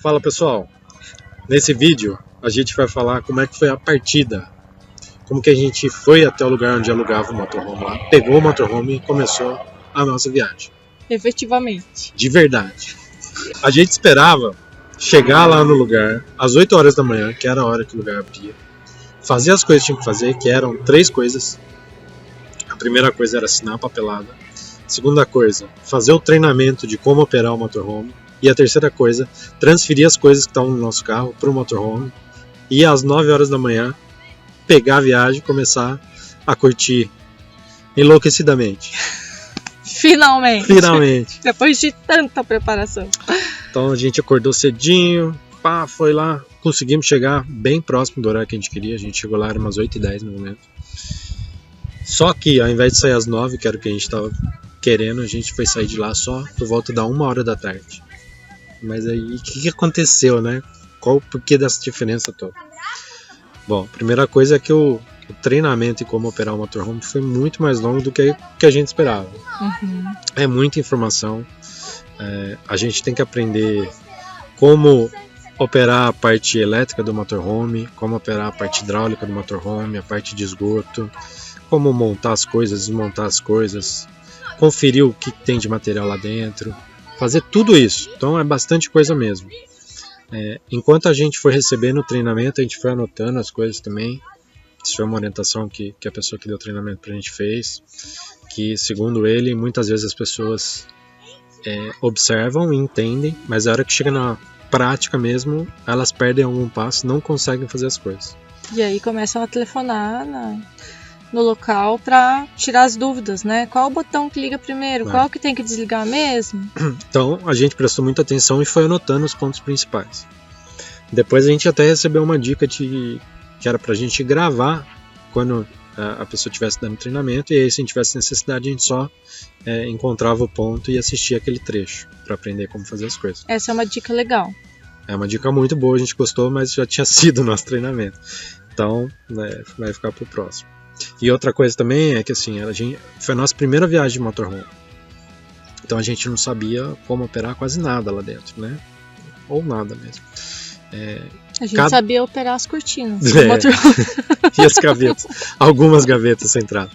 Fala pessoal, nesse vídeo a gente vai falar como é que foi a partida, como que a gente foi até o lugar onde alugava o motorhome lá, pegou o motorhome e começou a nossa viagem. Efetivamente. De verdade. A gente esperava chegar lá no lugar às 8 horas da manhã, que era a hora que o lugar abria, fazer as coisas que tinha que fazer, que eram 3 coisas. A primeira coisa era assinar a papelada. A segunda coisa, fazer o treinamento de como operar o motorhome. E a terceira coisa, transferir as coisas que estavam no nosso carro para o motorhome. E às 9 horas da manhã, pegar a viagem e começar a curtir enlouquecidamente. Finalmente. Depois de tanta preparação. Então a gente acordou cedinho, foi lá, conseguimos chegar bem próximo do horário que a gente queria. A gente chegou lá, era umas 8h10 no momento. Só que ao invés de sair às 9, que era o que a gente estava querendo, a gente foi sair de lá só por volta da 1h da tarde. Mas aí, o que aconteceu, né? Qual o porquê dessa diferença toda? Bom, a primeira coisa é que o treinamento e como operar o motorhome foi muito mais longo do que a gente esperava. Uhum. É muita informação. A gente tem que aprender como operar a parte elétrica do motorhome, como operar a parte hidráulica do motorhome, a parte de esgoto, como montar as coisas, desmontar as coisas, conferir o que tem de material lá dentro, fazer tudo isso. Então é bastante coisa mesmo. Enquanto a gente foi recebendo o treinamento, a gente foi anotando as coisas também. Isso foi uma orientação que a pessoa que deu o treinamento pra gente fez, que segundo ele, muitas vezes as pessoas observam e entendem, mas a hora que chega na prática mesmo, elas perdem algum passo, não conseguem fazer as coisas. E aí começam a telefonar no local para tirar as dúvidas, né? Qual o botão que liga primeiro? Qual que tem que desligar mesmo? Então a gente prestou muita atenção e foi anotando os pontos principais. Depois a gente até recebeu uma dica que era pra gente gravar quando a pessoa estivesse dando treinamento, e aí se a gente tivesse necessidade a gente só encontrava o ponto e assistia aquele trecho para aprender como fazer as coisas. Essa é uma dica legal. É uma dica muito boa, a gente gostou, mas já tinha sido o nosso treinamento. Então vai ficar pro próximo. E outra coisa também é que assim, foi a nossa primeira viagem de motorhome. Então a gente não sabia como operar quase nada lá dentro, né? Ou nada mesmo. A gente sabia operar as cortinas do motorhome. E as gavetas. Algumas gavetas sem entrada.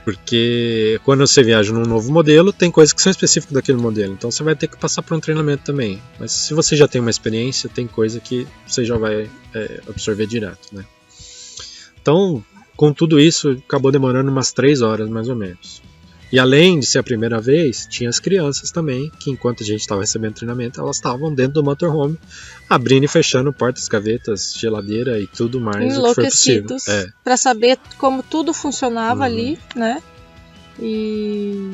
Porque quando você viaja num novo modelo, tem coisas que são específicas daquele modelo. Então você vai ter que passar por um treinamento também. Mas se você já tem uma experiência, tem coisa que você já vai absorver direto, né? Então, com tudo isso, acabou demorando umas 3 horas, mais ou menos. E além de ser a primeira vez, tinha as crianças também, que enquanto a gente estava recebendo treinamento, elas estavam dentro do motorhome, abrindo e fechando portas, gavetas, geladeira e tudo mais, o que for possível. Para saber como tudo funcionava ali, né? E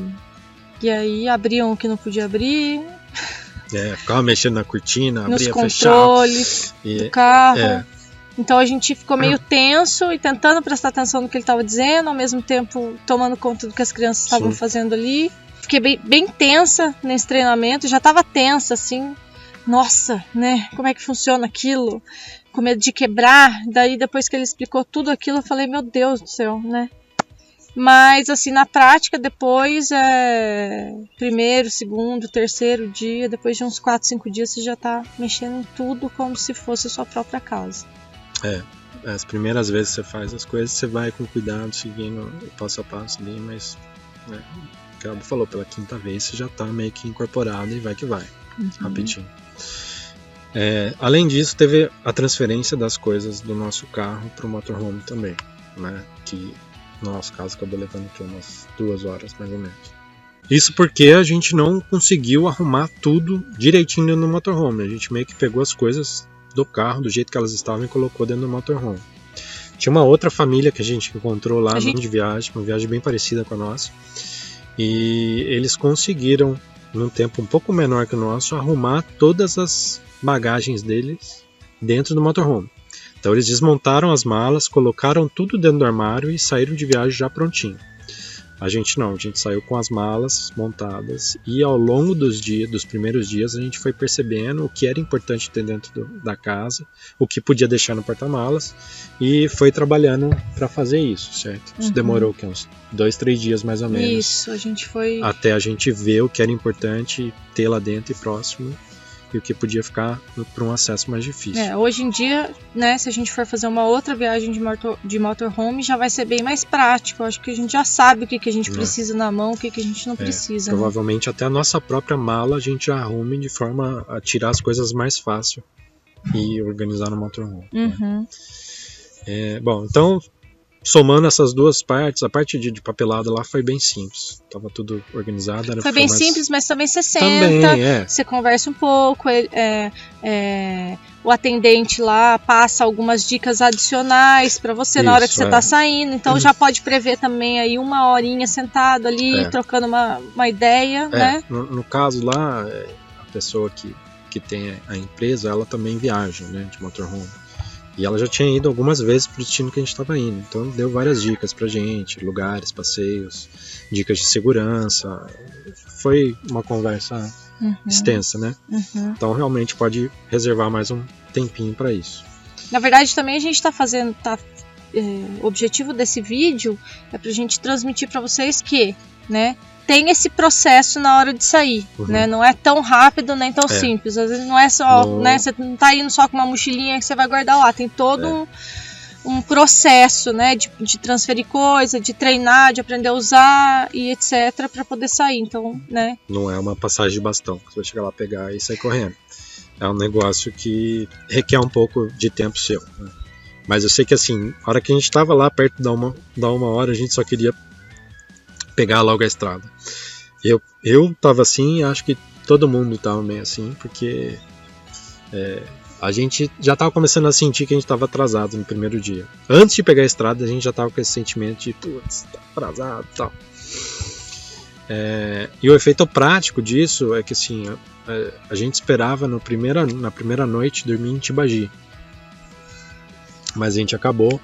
aí abriam o que não podia abrir. Ficava mexendo na cortina, abria, fechava. Nos controles do carro. Então a gente ficou meio tenso e tentando prestar atenção no que ele estava dizendo, ao mesmo tempo tomando conta do que as crianças estavam fazendo ali. Fiquei bem tensa nesse treinamento, já estava tensa assim, nossa, né, como é que funciona aquilo? Com medo de quebrar. Daí depois que ele explicou tudo aquilo, eu falei, meu Deus do céu, né? Mas assim, na prática depois, primeiro, segundo, terceiro dia, depois de uns 4, 5 dias você já está mexendo em tudo como se fosse a sua própria casa. As primeiras vezes que você faz as coisas, você vai com cuidado, seguindo o passo a passo ali, mas o que a Alba falou, pela 5ª vez você já está meio que incorporado e vai que vai, rapidinho. Além disso, teve a transferência das coisas do nosso carro para o motorhome também, né? Que no nosso caso acabou levando umas 2 horas mais ou menos. Isso porque a gente não conseguiu arrumar tudo direitinho no motorhome, a gente meio que pegou as coisas do carro, do jeito que elas estavam, e colocou dentro do motorhome. Tinha uma outra família que a gente encontrou lá de viagem, uma viagem bem parecida com a nossa, e eles conseguiram, num tempo um pouco menor que o nosso, arrumar todas as bagagens deles dentro do motorhome. Então eles desmontaram as malas, colocaram tudo dentro do armário e saíram de viagem já prontinho. A gente não, a gente saiu com as malas montadas e ao longo dos primeiros dias, a gente foi percebendo o que era importante ter dentro da casa, o que podia deixar no porta-malas e foi trabalhando para fazer isso, certo? Isso demorou uns 2, 3 dias mais ou menos. Isso, a gente foi... Até a gente ver o que era importante ter lá dentro e próximo e o que podia ficar para um acesso mais difícil. Hoje em dia, né, se a gente for fazer uma outra viagem de motorhome, já vai ser bem mais prático. Eu acho que a gente já sabe o que a gente precisa na mão, o que a gente não precisa. Provavelmente até a nossa própria mala a gente arrume de forma a tirar as coisas mais fácil e organizar no motorhome. Uhum. Bom, então, somando essas duas partes, a parte de papelada lá foi bem simples. Tava tudo organizado. Foi bem simples, mas também você senta, você conversa um pouco, o atendente lá passa algumas dicas adicionais para você na hora que você tá saindo. Então já pode prever também aí uma horinha sentado ali, trocando uma ideia, né? No caso lá, a pessoa que tem a empresa, ela também viaja, né, de motorhome. E ela já tinha ido algumas vezes pro destino que a gente estava indo. Então deu várias dicas pra gente, lugares, passeios, dicas de segurança. Foi uma conversa extensa, né? Então realmente pode reservar mais um tempinho para isso. Na verdade também a gente está fazendo... o objetivo desse vídeo é pra gente transmitir para vocês que, né, tem esse processo na hora de sair, né? Não é tão rápido nem tão simples. Às vezes não é só, né? Você não tá indo só com uma mochilinha que você vai guardar lá. Tem todo um processo, né? De transferir coisa, de treinar, de aprender a usar e etc. para poder sair. Então, né? Não é uma passagem de bastão que você vai chegar lá, pegar e sair correndo. É um negócio que requer um pouco de tempo seu, né? Mas eu sei que assim, a hora que a gente estava lá perto da uma hora, a gente só queria pegar logo a estrada. Eu tava assim, acho que todo mundo tava meio assim, porque a gente já tava começando a sentir que a gente tava atrasado no primeiro dia. Antes de pegar a estrada, a gente já tava com esse sentimento de, putz, tá atrasado e tal. E o efeito prático disso é que assim, a gente esperava na primeira noite dormir em Tibagi. Mas a gente acabou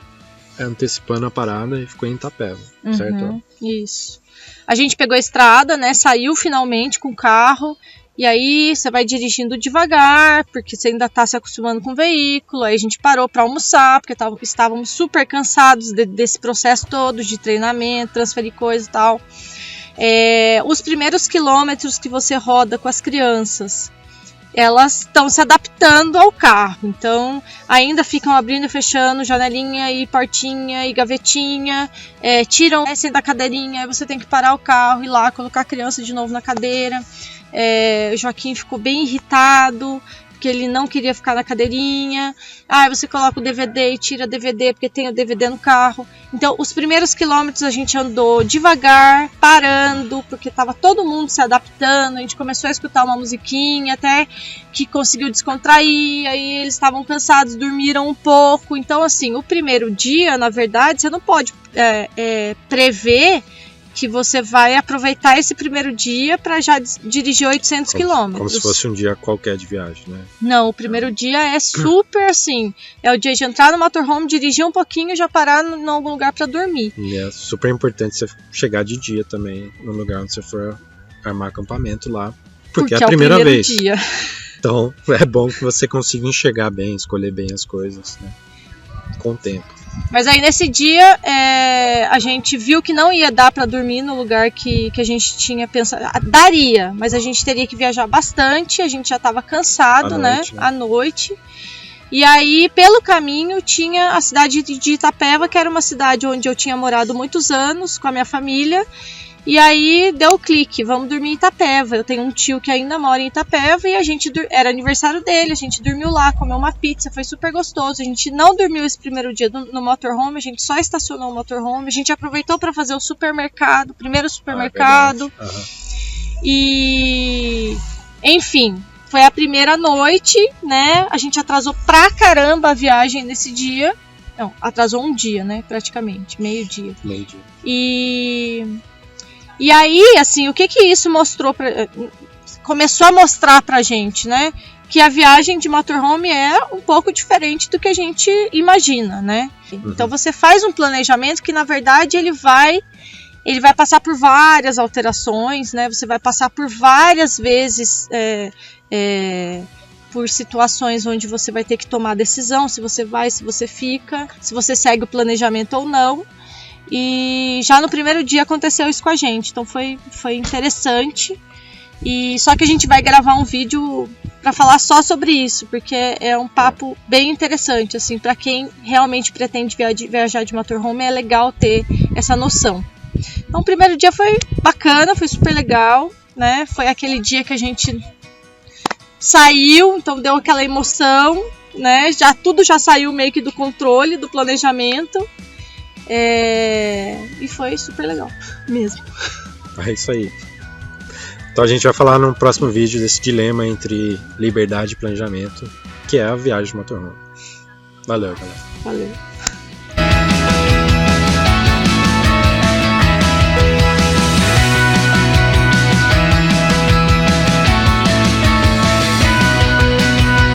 antecipando a parada e ficou em Itapeva, certo? Isso. A gente pegou a estrada, né? Saiu finalmente com o carro. E aí você vai dirigindo devagar, porque você ainda tá se acostumando com o veículo. Aí a gente parou para almoçar, porque estávamos super cansados desse processo todo de treinamento, transferir coisa e tal. Os primeiros quilômetros que você roda com as crianças, elas estão se adaptando ao carro, então ainda ficam abrindo e fechando janelinha e portinha e gavetinha, tiram da cadeirinha, aí você tem que parar o carro, ir lá, colocar a criança de novo na cadeira. O Joaquim ficou bem irritado, porque ele não queria ficar na cadeirinha. Você coloca o DVD e tira o DVD, porque tem o DVD no carro. Então, os primeiros quilômetros a gente andou devagar, parando, porque estava todo mundo se adaptando. A gente começou a escutar uma musiquinha, até que conseguiu descontrair. Aí eles estavam cansados, dormiram um pouco. Então, assim, o primeiro dia, na verdade, você não pode prever que você vai aproveitar esse primeiro dia para já dirigir 800 quilômetros. Como se fosse um dia qualquer de viagem, né? Não, o primeiro dia é super assim. É o dia de entrar no motorhome, dirigir um pouquinho e já parar em algum lugar para dormir. E é super importante você chegar de dia também no lugar onde você for armar acampamento lá. Porque é a primeira vez. Dia. Então é bom que você consiga enxergar bem, escolher bem as coisas, né? Com o tempo. Mas aí nesse dia a gente viu que não ia dar para dormir no lugar que a gente tinha pensado. Daria, mas a gente teria que viajar bastante, a gente já estava cansado, né? À noite. E aí, pelo caminho, tinha a cidade de Itapeva, que era uma cidade onde eu tinha morado muitos anos com a minha família. E aí deu o clique, vamos dormir em Itapeva. Eu tenho um tio que ainda mora em Itapeva e era aniversário dele, a gente dormiu lá, comeu uma pizza, foi super gostoso. A gente não dormiu esse primeiro dia no motorhome, a gente só estacionou o motorhome, a gente aproveitou para fazer o primeiro supermercado. E enfim, foi a primeira noite, né? A gente atrasou pra caramba a viagem nesse dia. Não, atrasou um dia, né? Praticamente, meio-dia. E aí, assim, o que isso mostrou começou a mostrar pra gente, né? Que a viagem de motorhome é um pouco diferente do que a gente imagina, né? Então você faz um planejamento que, na verdade, ele vai passar por várias alterações, né? Você vai passar por várias vezes por situações onde você vai ter que tomar decisão, se você vai, se você fica, se você segue o planejamento ou não. E já no primeiro dia aconteceu isso com a gente, então foi interessante. E só que a gente vai gravar um vídeo para falar só sobre isso, porque é um papo bem interessante, assim, para quem realmente pretende viajar de motorhome, é legal ter essa noção. Então o primeiro dia foi bacana, foi super legal, né? Foi aquele dia que a gente saiu, então deu aquela emoção, né? Tudo já saiu meio que do controle, do planejamento. E foi super legal mesmo. É isso aí. Então a gente vai falar no próximo vídeo desse dilema entre liberdade e planejamento, que é a viagem de motorhome. Valeu, galera. Valeu.